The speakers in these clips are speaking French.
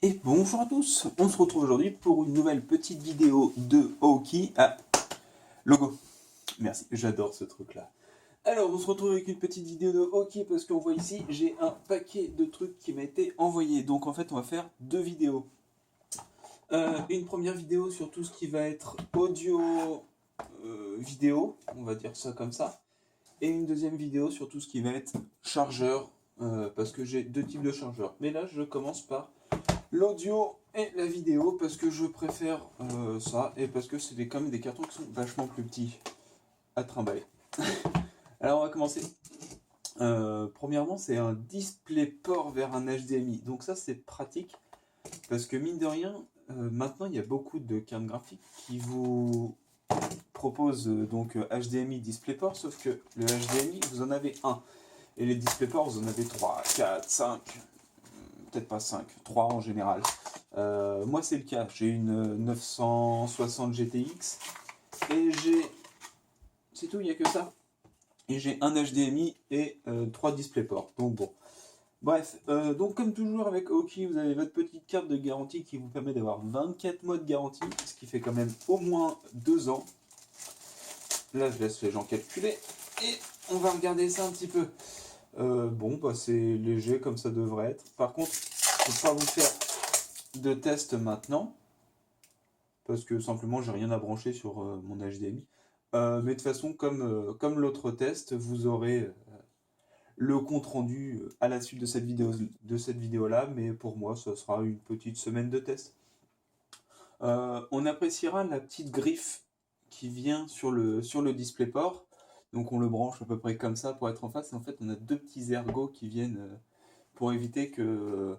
Et bonjour à tous, on se retrouve aujourd'hui pour une nouvelle petite vidéo de Aoki. Ah, logo, merci, j'adore ce truc là. Alors on se retrouve avec une petite vidéo de Aoki parce qu'on voit ici, j'ai un paquet de trucs qui m'a été envoyé. Donc en fait on va faire deux vidéos. Une première vidéo sur tout ce qui va être audio, vidéo, on va dire ça comme ça. Et une deuxième vidéo sur tout ce qui va être chargeur, parce que j'ai deux types de chargeurs. Mais là je commence par l'audio et la vidéo parce que je préfère ça et parce que c'est quand même des cartons qui sont vachement plus petits à trimballer. Alors on va commencer. Premièrement, c'est un DisplayPort vers un HDMI. Donc ça c'est pratique parce que mine de rien, maintenant il y a beaucoup de cartes graphiques qui vous proposent donc HDMI DisplayPort, sauf que le HDMI vous en avez un et les DisplayPort vous en avez 3, 4, 5. Peut-être pas 5, 3 en général. Moi c'est le cas, j'ai une 960 GTX et j'ai... C'est tout, il n'y a que ça. Et j'ai un HDMI et 3 DisplayPort. Donc bon. Bref, donc comme toujours avec Aoki, vous avez votre petite carte de garantie qui vous permet d'avoir 24 mois de garantie, ce qui fait quand même au moins 2 ans. Là je laisse les gens calculer et on va regarder ça un petit peu. Bon, bah c'est léger comme ça devrait être. Par contre, je ne peux pas vous faire de test maintenant parce que simplement j'ai rien à brancher sur mon HDMI. Mais de toute façon, comme l'autre test, vous aurez le compte rendu à la suite de cette vidéo là. Mais pour moi, ce sera une petite semaine de test. On appréciera la petite griffe qui vient sur le DisplayPort. Donc on le branche à peu près comme ça pour être en face. Et en fait, on a deux petits ergots qui viennent pour éviter que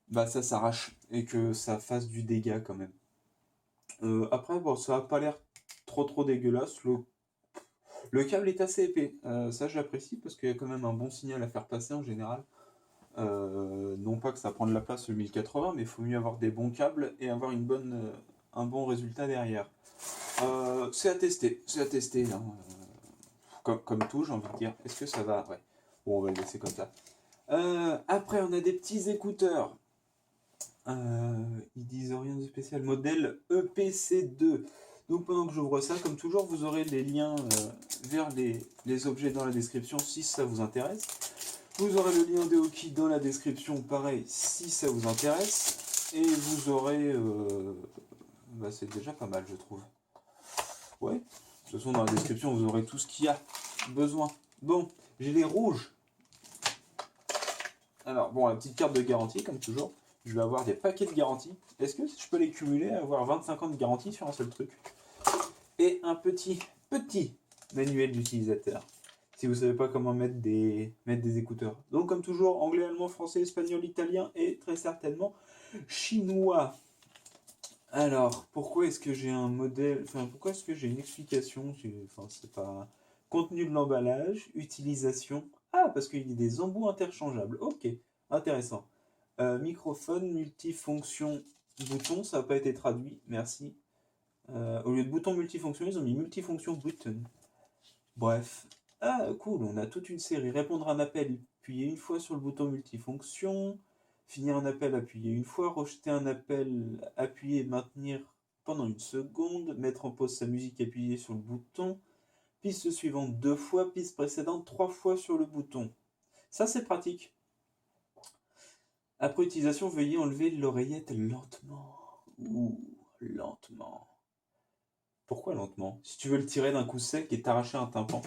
bah, ça s'arrache et que ça fasse du dégât quand même. Après, bon, ça n'a pas l'air trop dégueulasse. Le câble est assez épais. Ça, j'apprécie parce qu'il y a quand même un bon signal à faire passer en général. Non pas que ça prend de la place le 1080, mais il faut mieux avoir des bons câbles et avoir un bon résultat derrière. C'est à tester, hein. Comme tout, j'ai envie de dire. Est-ce que ça va? Ouais. Bon, on va le laisser comme ça. Après, on a des petits écouteurs. Ils disent rien de spécial. Modèle EPC2. Donc pendant que j'ouvre ça, comme toujours, vous aurez les liens vers les objets dans la description si ça vous intéresse. Vous aurez le lien de Aoki dans la description, pareil, si ça vous intéresse. Et vous aurez... bah, c'est déjà pas mal, je trouve. Ouais. De toute façon, dans la description, vous aurez tout ce qu'il y a besoin. Bon, j'ai les rouges. Alors, bon, la petite carte de garantie, comme toujours. Je vais avoir des paquets de garantie. Est-ce que je peux les cumuler et avoir 25 ans de garantie sur un seul truc? Et un petit manuel d'utilisateur. Si vous ne savez pas comment mettre des écouteurs. Donc comme toujours, anglais, allemand, français, espagnol, italien et très certainement chinois. Alors, pourquoi est-ce que j'ai un modèle... Enfin, pourquoi est-ce que j'ai une explication? Enfin, c'est pas... Contenu de l'emballage, utilisation... Ah, parce qu'il y a des embouts interchangeables. Ok, intéressant. Microphone, multifonction, bouton, ça n'a pas été traduit, merci. Au lieu de bouton multifonction, ils ont mis multifonction button. Bref. Ah, cool, on a toute une série. Répondre à un appel, appuyer une fois sur le bouton multifonction. Finir un appel, appuyer une fois. Rejeter un appel, appuyer et maintenir pendant une seconde. Mettre en pause sa musique, appuyer sur le bouton. Piste suivante 2 fois. Piste précédente 3 fois sur le bouton. Ça, c'est pratique. Après utilisation, veuillez enlever l'oreillette lentement. Ouh, lentement. Pourquoi lentement? Si tu veux le tirer d'un coup sec et t'arracher un tympan,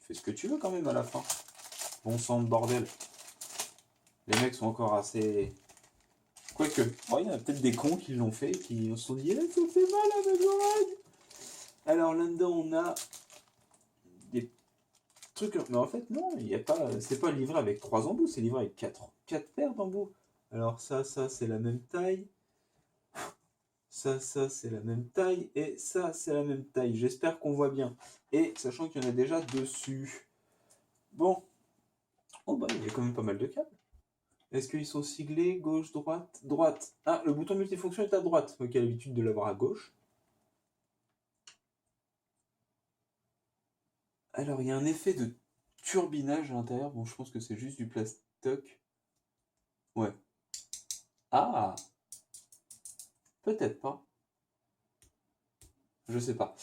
fais ce que tu veux quand même à la fin. Bon sang de bordel. Les mecs sont encore assez... Quoique, bon, il y en a peut-être des cons qui l'ont fait, qui se sont dit eh, ça fait mal à mes oreilles. Alors là-dedans, on a des trucs... Mais en fait, non, il y a pas... c'est pas livré avec 3 embouts, c'est livré avec 4 paires d'embouts. Alors ça, c'est la même taille. Ça, c'est la même taille. Et ça, c'est la même taille. J'espère qu'on voit bien. Et sachant qu'il y en a déjà dessus. Bon. Oh bah, il y a quand même pas mal de câbles. Est-ce qu'ils sont siglés gauche, droite, droite? Ah, le bouton multifonction est à droite. Moi qui ai l'habitude de l'avoir à gauche. Alors, il y a un effet de turbinage à l'intérieur. Bon, je pense que c'est juste du plastoc. Ouais. Ah! Peut-être pas. Je sais pas.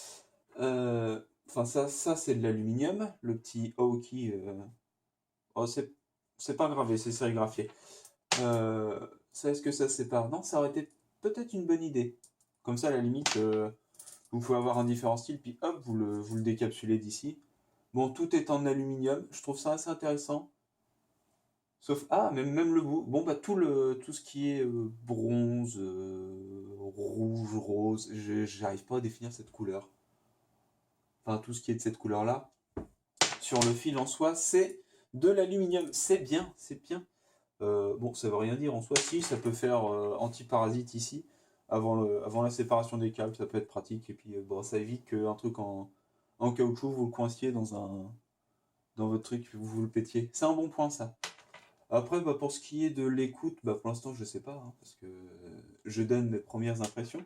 Enfin, ça c'est de l'aluminium. Le petit Aoki. Oh, c'est pas gravé, c'est sérigraphié. Ça, est-ce que ça se sépare? Non, ça aurait été peut-être une bonne idée. Comme ça, à la limite, vous pouvez avoir un différent style, puis hop, vous le décapsulez d'ici. Bon, tout est en aluminium. Je trouve ça assez intéressant. Sauf, ah, même le bout. Bon, bah, tout ce qui est bronze, rouge, rose, j'arrive pas à définir cette couleur. Enfin, tout ce qui est de cette couleur-là. Sur le fil en soi, c'est de l'aluminium. C'est bien, c'est bien. Bon, ça veut rien dire en soi. Si, ça peut faire anti-parasite ici, avant la séparation des câbles, ça peut être pratique. Et puis, bon, ça évite qu'un truc en caoutchouc, vous le coinciez dans votre truc, vous le pétiez. C'est un bon point, ça. Après, bah, pour ce qui est de l'écoute, bah, pour l'instant, je sais pas, hein, parce que je donne mes premières impressions.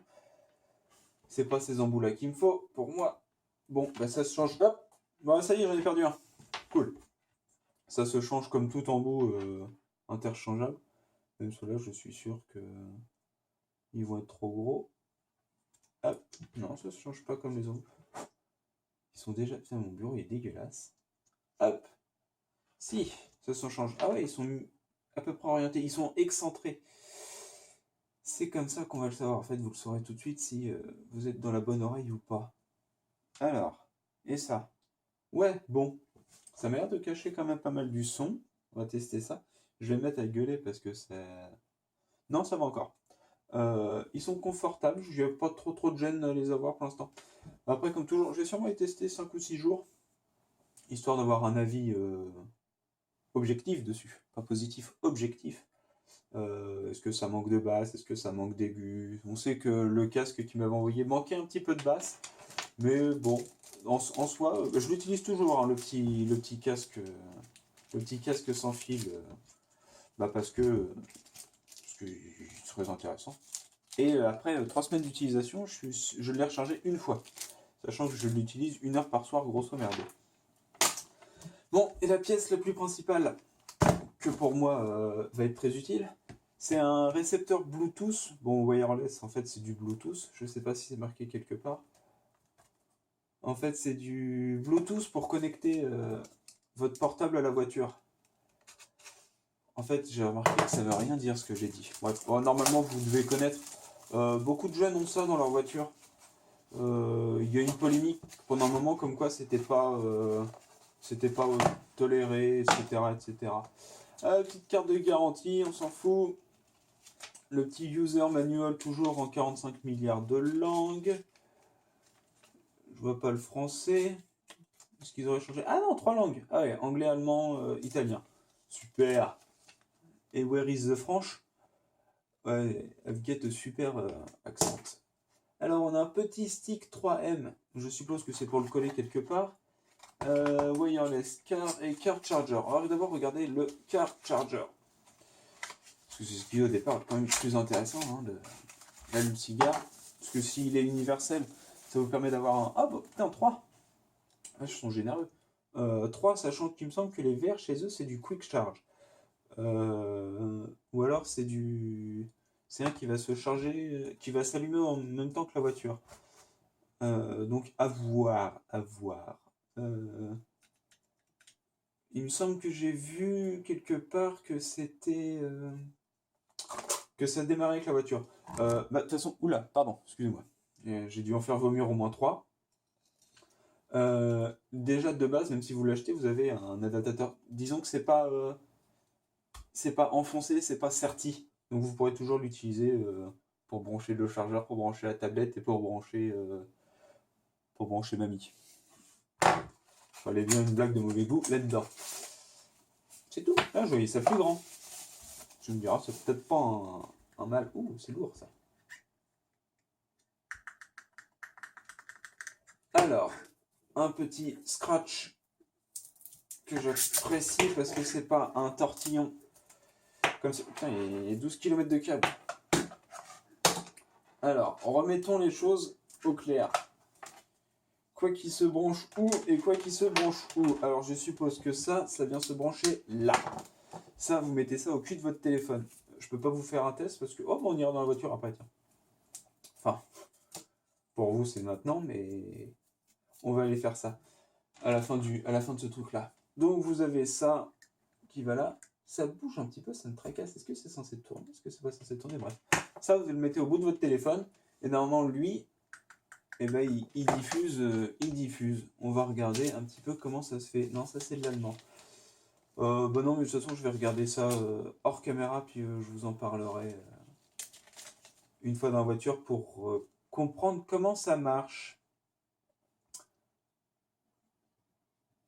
C'est pas ces embouts-là qu'il me faut, pour moi. Bon, bah, ça se change. Hop, bah, ça y est, j'en ai perdu un. Cool. Ça se change comme tout embout interchangeable. Même ceux-là, je suis sûr que ils vont être trop gros. Hop, non, ça se change pas comme les embouts. Ils sont déjà... Putain, mon bureau il est dégueulasse. Hop. Si, ça se change. Ah ouais, ils sont à peu près orientés. Ils sont excentrés. C'est comme ça qu'on va le savoir. En fait, vous le saurez tout de suite si vous êtes dans la bonne oreille ou pas. Alors, et ça. Ouais, bon. Ça m'a l'air de cacher quand même pas mal du son. On va tester ça. Je vais me mettre à gueuler parce que c'est... Non, ça va encore. Ils sont confortables. Je n'ai pas trop de gêne à les avoir pour l'instant. Après, comme toujours, je vais sûrement les tester 5 ou 6 jours. Histoire d'avoir un avis objectif dessus. Pas positif, objectif. Est-ce que ça manque de basse? Est-ce que ça manque d'aigu? On sait que le casque qui m'avait envoyé manquait un petit peu de basse. Mais bon, en soi, je l'utilise toujours, hein, le petit casque sans fil. Bah parce que c'est très intéressant. Et après 3 semaines d'utilisation, je l'ai rechargé une fois. Sachant que je l'utilise 1 heure par soir, grosso merdo. Bon, et la pièce la plus principale, que pour moi va être très utile, c'est un récepteur Bluetooth. Bon, wireless, en fait, c'est du Bluetooth. Je ne sais pas si c'est marqué quelque part. En fait, c'est du Bluetooth pour connecter votre portable à la voiture. En fait, j'ai remarqué que ça ne veut rien dire ce que j'ai dit. Bref, bon, normalement, vous devez connaître. Beaucoup de jeunes ont ça dans leur voiture. Il y a une polémique pendant un moment comme quoi c'était pas toléré, etc. etc. Petite carte de garantie, on s'en fout. Le petit user manual toujours en 45 milliards de langues. Je vois pas le français. Est-ce qu'ils auraient changé? Ah non, 3 langues. Ah ouais, anglais, allemand, italien. Super. Et where is the French? Ouais, I've get a super accent. Alors on a un petit stick 3M. Je suppose que c'est pour le coller quelque part. Wireless car et car charger. Alors d'abord regardez le car charger. Parce que c'est ce qui au départ est quand même plus intéressant, hein, l'allume-cigare. Parce que s'il est universel, ça vous permet d'avoir un... Ah bah putain, 3. Ah, ils sont généreux. 3, sachant qu'il me semble que les verts chez eux c'est du quick charge. Ou alors c'est du... C'est un qui va se charger, qui va s'allumer en même temps que la voiture. Donc à voir, à voir. Il me semble que j'ai vu quelque part que c'était... que ça démarrait avec la voiture. Bah, de toute façon, oula, pardon, excusez-moi. J'ai dû en faire vomir au moins 3. Déjà de base, même si vous l'achetez, vous avez un adaptateur. Disons que c'est pas enfoncé, c'est pas serti. Donc vous pourrez toujours l'utiliser pour brancher le chargeur, pour brancher la tablette et pour brancher mamie. Fallait bien une blague de mauvais goût là-dedans. C'est tout. Ah, je voyais ça plus grand. Tu me diras, c'est peut-être pas un mal. Ouh, c'est lourd ça. Alors, un petit scratch que j'apprécie parce que c'est pas un tortillon. Comme ça. Putain, il y a 12 km de câble. Alors, remettons les choses au clair. Quoi qu'il se branche où et quoi qu'il se branche où. Alors, je suppose que ça vient se brancher là. Ça, vous mettez ça au cul de votre téléphone. Je peux pas vous faire un test parce que... Oh, bon, on ira dans la voiture après, tiens. Enfin, pour vous c'est maintenant, mais on va aller faire ça à la fin de ce truc-là. Donc vous avez ça qui va là. Ça bouge un petit peu, ça me tracasse. Est-ce que c'est censé tourner? Est-ce que c'est pas censé tourner? Bref. Ça, vous le mettez au bout de votre téléphone. Et normalement, lui, eh ben, il diffuse, il diffuse. On va regarder un petit peu comment ça se fait. Non, ça c'est de l'allemand. Bah non, mais de toute façon, je vais regarder ça hors caméra, puis je vous en parlerai une fois dans la voiture pour comprendre comment ça marche.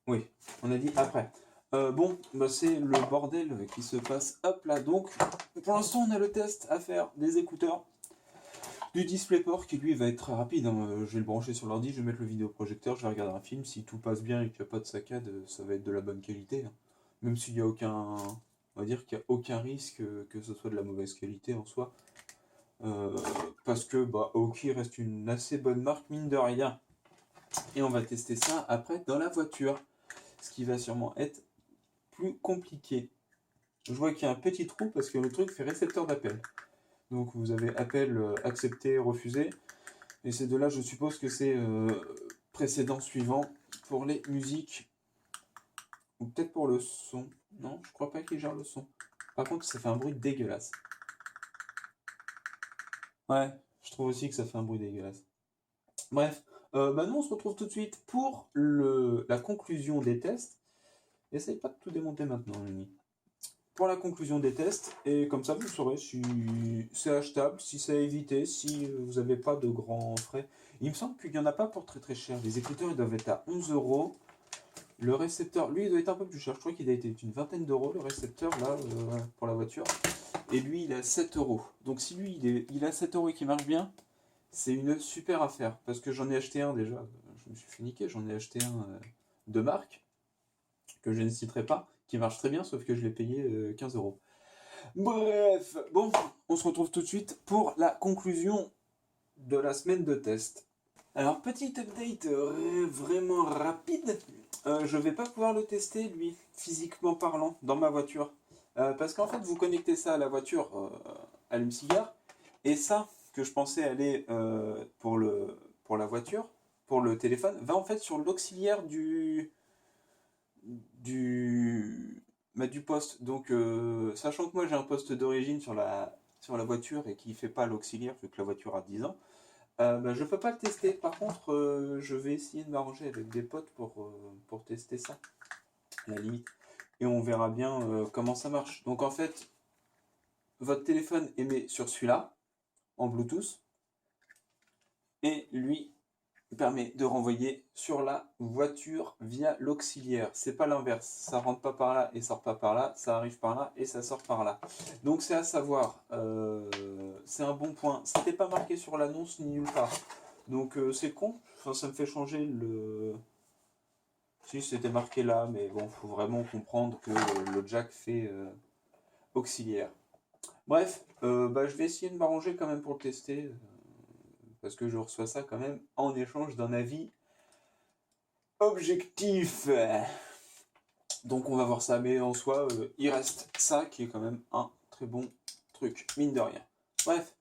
Oui, on a dit après. Bon, bah c'est le bordel qui se passe. Hop là, donc, pour l'instant, on a le test à faire des écouteurs. Du DisplayPort qui lui va être très rapide, hein. Je vais le brancher sur l'ordi, je vais mettre le vidéoprojecteur, je vais regarder un film, si tout passe bien et qu'il n'y a pas de saccade, ça va être de la bonne qualité, hein. Même s'il n'y a aucun, on va dire qu'il n'y a aucun risque que ce soit de la mauvaise qualité en soi. Parce que bah, Aoki reste une assez bonne marque, mine de rien. Et on va tester ça après dans la voiture, ce qui va sûrement être plus compliqué. Je vois qu'il y a un petit trou parce que le truc fait récepteur d'appel. Donc vous avez appel accepté, refusé. Et c'est de là, je suppose que c'est précédent, suivant pour les musiques. Ou peut-être pour le son. Non, je crois pas qu'il gère le son. Par contre, ça fait un bruit dégueulasse. Ouais, je trouve aussi que ça fait un bruit dégueulasse. Bref, bah nous on se retrouve tout de suite pour la conclusion des tests. Essaye pas de tout démonter maintenant, Lenny. Pour la conclusion des tests, et comme ça vous saurez si c'est achetable, si c'est à éviter, si vous n'avez pas de grands frais. Il me semble qu'il n'y en a pas pour très très cher. Les écouteurs ils doivent être à 11 euros. Le récepteur, lui il doit être un peu plus cher. Je crois qu'il a été une vingtaine d'euros le récepteur là pour la voiture. Et lui il est à 7 euros. Donc si lui il est à 7 euros et qu'il marche bien, c'est une super affaire. Parce que j'en ai acheté un déjà. Je me suis fait niquer, j'en ai acheté un de marque que je ne citerai pas, qui marche très bien, sauf que je l'ai payé 15 euros. Bref, bon, on se retrouve tout de suite pour la conclusion de la semaine de test. Alors, petit update vraiment rapide. Je vais pas pouvoir le tester, lui, physiquement parlant, dans ma voiture. Parce qu'en fait, vous connectez ça à la voiture, allume-cigare, et ça, que je pensais aller pour la voiture, pour le téléphone, va en fait sur l'auxiliaire du poste. Donc, sachant que moi j'ai un poste d'origine sur la voiture et qui fait pas l'auxiliaire, vu que la voiture a 10 ans, bah, je peux pas le tester. Par contre, je vais essayer de m'arranger avec des potes pour tester ça, à la limite. Et on verra bien comment ça marche. Donc, en fait, votre téléphone émet sur celui-là, en Bluetooth, et lui permet de renvoyer sur la voiture via l'auxiliaire. C'est pas l'inverse, ça rentre pas par là et sort pas par là, ça arrive par là et ça sort par là. Donc c'est à savoir, c'est un bon point. C'était pas marqué sur l'annonce ni nulle part. Donc c'est con, enfin, ça me fait changer le... Si c'était marqué là, mais bon, faut vraiment comprendre que le jack fait auxiliaire. Bref, bah, je vais essayer de m'arranger quand même pour le tester, parce que je reçois ça quand même en échange d'un avis objectif. Donc on va voir ça, mais en soi, il reste ça qui est quand même un très bon truc, mine de rien. Bref,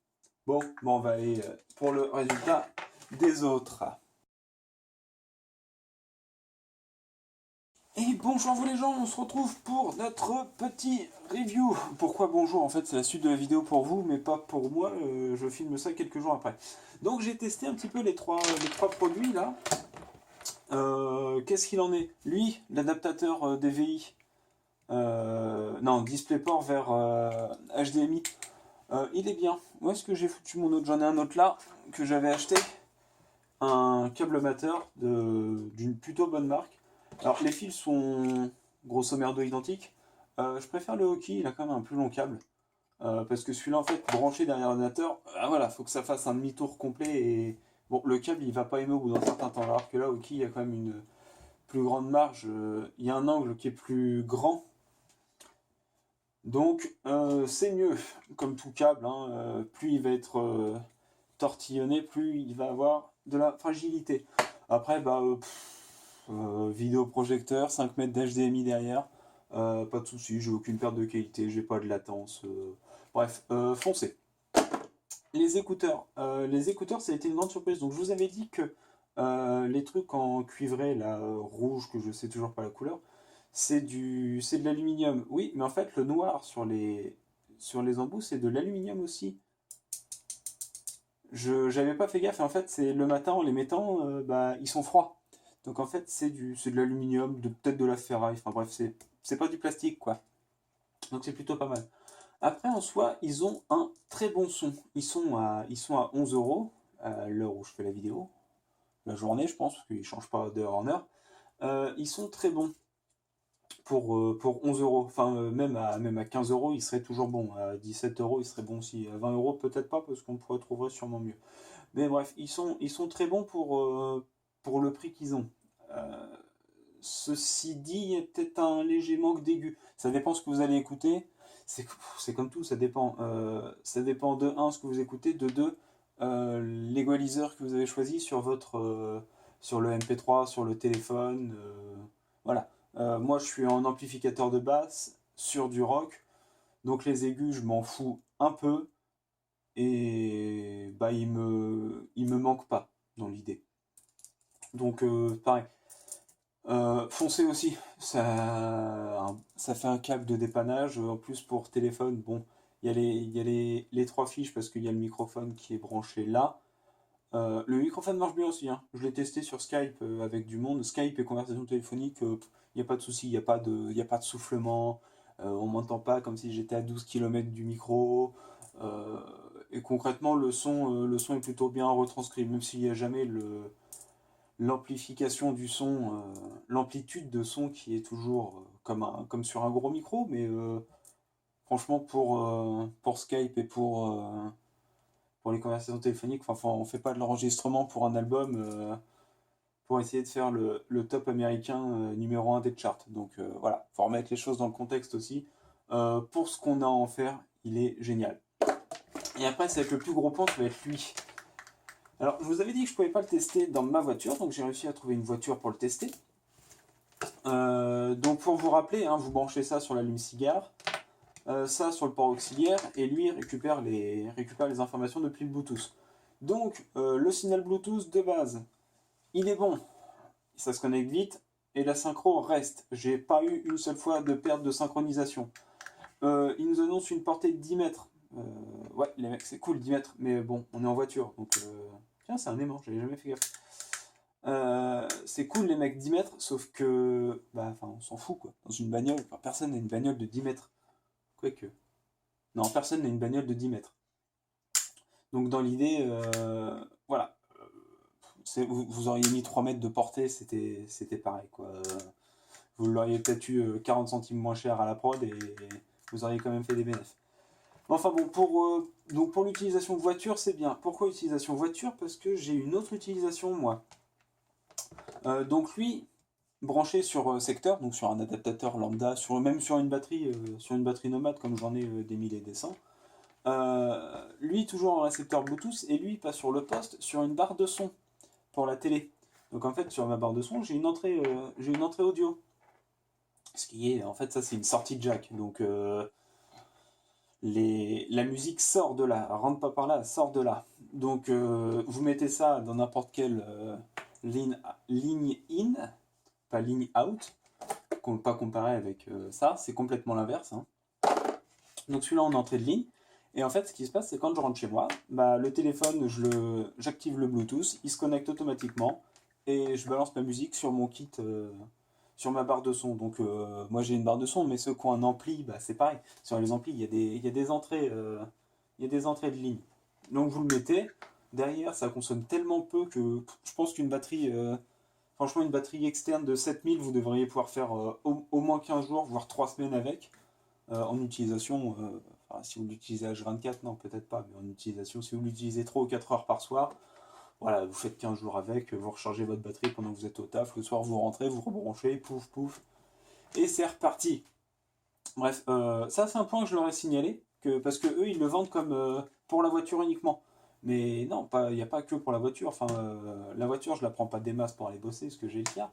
bon on va aller pour le résultat des autres. Et bonjour vous les gens, on se retrouve pour notre petit review. Pourquoi bonjour? En fait c'est la suite de la vidéo pour vous, mais pas pour moi, je filme ça quelques jours après. Donc j'ai testé un petit peu les trois produits là. Qu'est-ce qu'il en est? Lui, l'adaptateur DVI, non, DisplayPort vers HDMI, il est bien. Où est-ce que j'ai foutu mon autre? J'en ai un autre là, que j'avais acheté. Un câble mateur d'une plutôt bonne marque. Alors, les fils sont grosso merdo identiques. Je préfère le Aoki, il a quand même un plus long câble. Parce que celui-là, en fait, branché derrière l'ordinateur, voilà, faut que ça fasse un demi-tour complet. Et bon, le câble, il va pas aimer au bout d'un certain temps. Alors que là, Aoki, il y a quand même une plus grande marge. Il y a un angle qui est plus grand. Donc, c'est mieux, comme tout câble. Hein, plus il va être tortillonné, plus il va avoir de la fragilité. Après, bah, vidéoprojecteur, 5 mètres d'HDMI derrière. Pas de soucis, j'ai aucune perte de qualité, j'ai pas de latence. Bref, foncez. Les écouteurs, ça a été une grande surprise. Donc je vous avais dit que les trucs en cuivré, là, rouge, que je sais toujours pas la couleur, c'est de l'aluminium. Oui, mais en fait, le noir sur les embouts, c'est de l'aluminium aussi. J'avais pas fait gaffe, et en fait, c'est le matin, en les mettant, bah, ils sont froids. Donc en fait, c'est de l'aluminium, peut-être de la ferraille, enfin bref, c'est pas du plastique, quoi. Donc c'est plutôt pas mal. Après, en soi, ils ont un très bon son. Ils sont à 11 euros à l'heure où je fais la vidéo. La journée, je pense, parce qu'ils ne changent pas d'heure en heure. Ils sont très bons pour 11 euros. Enfin, même à 15 euros, ils seraient toujours bons. À 17 euros, ils seraient bons aussi. À 20 euros, peut-être pas, parce qu'on pourrait trouver sûrement mieux. Mais bref, ils sont très bons pour le prix qu'ils ont. Euh, Ceci dit, il y a peut-être un léger manque d'aigu. Ça dépend ce que vous allez écouter. C'est comme tout, ça dépend. Ça dépend de un ce que vous écoutez, de 2 l'égaliseur que vous avez choisi sur le MP3, sur le téléphone. Voilà. Moi, je suis en amplificateur de basse sur du rock, donc les aigus, je m'en fous un peu et bah il me manque pas dans l'idée. Donc pareil. Foncez aussi, ça fait un câble de dépannage. En plus pour téléphone, bon, il y a les 3 fiches parce qu'il y a le microphone qui est branché là. Le microphone marche bien aussi, hein. Je l'ai testé sur Skype avec du monde. Skype et conversation téléphonique, il n'y a pas de souci, il y a pas de soufflement. On m'entend pas comme si j'étais à 12 km du micro. Euh, et concrètement, le son est plutôt bien retranscrit, même s'il n'y a jamais l'amplification du son, l'amplitude de son qui est toujours comme sur un gros micro, mais franchement pour Skype et pour les conversations téléphoniques, enfin, on fait pas de l'enregistrement pour un album pour essayer de faire le top américain numéro 1 des charts. Donc voilà, faut remettre les choses dans le contexte aussi. Pour ce qu'on a à en faire, il est génial. Et après, c'est avec le plus gros point, ça va être lui. Alors, je vous avais dit que je pouvais pas le tester dans ma voiture, donc j'ai réussi à trouver une voiture pour le tester. Donc pour vous rappeler, hein, vous branchez ça sur l'allume-cigare, ça sur le port auxiliaire, et lui récupère les informations depuis le Bluetooth. Donc le signal Bluetooth de base, il est bon, ça se connecte vite, et la synchro reste. J'ai pas eu une seule fois de perte de synchronisation. Il nous annonce une portée de 10 mètres. Ouais, les mecs, c'est cool 10 mètres, mais bon, on est en voiture, donc... Tiens, c'est un aimant, j'avais jamais fait gaffe. C'est cool les mecs 10 mètres, sauf que bah enfin on s'en fout quoi. Dans une bagnole, enfin, personne n'a une bagnole de 10 mètres. Quoique. Non, personne n'a une bagnole de 10 mètres. Donc dans l'idée, voilà. Vous auriez mis 3 mètres de portée, c'était pareil quoi. Vous l'auriez peut-être eu 40 centimes moins cher à la prod et vous auriez quand même fait des bénéfices. Enfin bon, donc pour l'utilisation voiture, c'est bien. Pourquoi utilisation voiture? Parce que j'ai une autre utilisation moi. Donc lui, branché sur secteur, donc sur un adaptateur lambda, même sur une batterie nomade comme j'en ai des 1000 et des 100. Lui toujours en récepteur Bluetooth et lui pas sur le poste, sur une barre de son pour la télé. Donc en fait sur ma barre de son j'ai une entrée audio. Ce qui est en fait ça c'est une sortie jack. Donc la musique sort de là, rentre pas par là, sort de là. Donc vous mettez ça dans n'importe quelle ligne in, pas ligne out, pas comparé avec ça, c'est complètement l'inverse. Hein. Donc celui-là en entrée de ligne. Et en fait, ce qui se passe, c'est quand je rentre chez moi, bah, le téléphone, j'active le Bluetooth, il se connecte automatiquement et je balance ma musique sur mon kit, sur ma barre de son. Donc moi j'ai une barre de son, mais ceux qui ont un ampli, bah, c'est pareil. Sur les amplis, il y a des entrées, de ligne. Donc vous le mettez. Derrière, ça consomme tellement peu que je pense qu'une batterie, franchement, une batterie externe de 7000, vous devriez pouvoir faire au moins 15 jours, voire 3 semaines avec, en utilisation. Enfin, si vous l'utilisez H24, non, peut-être pas, mais en utilisation, si vous l'utilisez 3 ou 4 heures par soir, voilà, vous faites 15 jours avec, vous rechargez votre batterie pendant que vous êtes au taf, le soir vous rentrez, vous rebranchez, pouf, pouf, et c'est reparti. Bref, ça c'est un point que je leur ai signalé, parce que eux ils le vendent comme pour la voiture uniquement. Mais non, il n'y a pas que pour la voiture. Enfin, la voiture, je la prends pas des masses pour aller bosser, parce que j'ai le cas.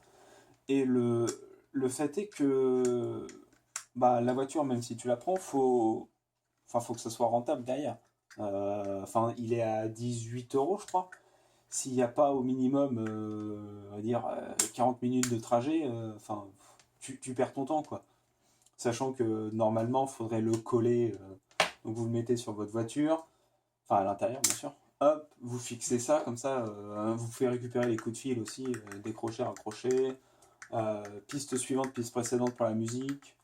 Et le fait est que bah, la voiture, même si tu la prends, faut que ça soit rentable derrière. Enfin, il est à 18 euros, je crois. S'il n'y a pas au minimum, on va dire, 40 minutes de trajet, enfin, tu perds ton temps, quoi. Sachant que normalement, il faudrait le coller. Donc vous le mettez sur votre voiture, enfin à l'intérieur, bien sûr. Hop, vous fixez ça, comme ça, vous pouvez récupérer les coups de fil aussi, décrocher, raccrocher. Piste suivante, piste précédente pour la musique.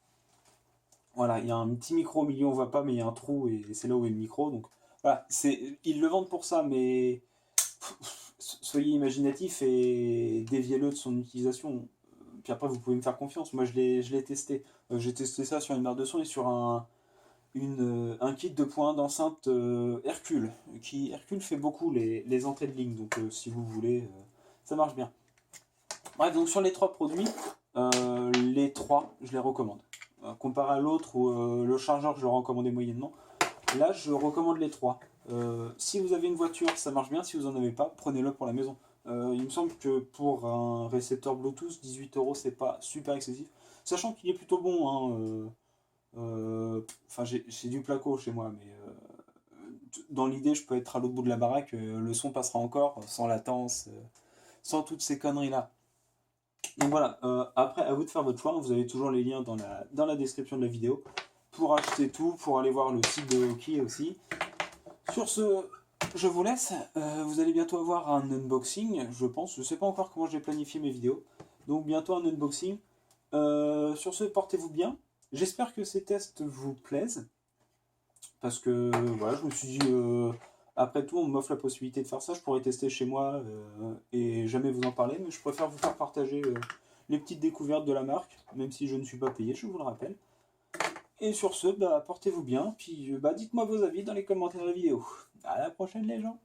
Voilà, il y a un petit micro au milieu, on voit pas, mais il y a un trou et c'est là où est le micro. Donc voilà, ils le vendent pour ça, mais soyez imaginatif et déviez-le de son utilisation. Puis après, vous pouvez me faire confiance. Moi, je l'ai testé. J'ai testé ça sur une barre de son et sur un kit de points d'enceinte Hercule. Hercule fait beaucoup les entrées de ligne, donc si vous voulez, ça marche bien. Bref, donc sur les trois produits, les trois, je les recommande. Comparé à l'autre où le chargeur, je le recommandais moyennement. Là, je recommande les trois. Si vous avez une voiture, ça marche bien. Si vous n'en avez pas, prenez-le pour la maison. Il me semble que pour un récepteur Bluetooth, 18 euros, c'est pas super excessif. Sachant qu'il est plutôt bon. Hein, enfin, j'ai du placo chez moi, mais dans l'idée, je peux être à l'autre bout de la baraque. Le son passera encore, sans latence, sans toutes ces conneries-là. Donc voilà, après, à vous de faire votre choix. Vous avez toujours les liens dans la description de la vidéo pour acheter tout, pour aller voir le site de Aoki aussi. Sur ce, je vous laisse. Vous allez bientôt avoir un unboxing, je pense. Je ne sais pas encore comment j'ai planifié mes vidéos. Donc bientôt un unboxing. Sur ce, portez-vous bien. J'espère que ces tests vous plaisent. Parce que voilà, je me suis dit, après tout, on m'offre la possibilité de faire ça. Je pourrais tester chez moi et jamais vous en parler. Mais je préfère vous faire partager les petites découvertes de la marque. Même si je ne suis pas payé, je vous le rappelle. Et sur ce, bah, portez-vous bien, puis bah, dites-moi vos avis dans les commentaires de la vidéo. À la prochaine les gens!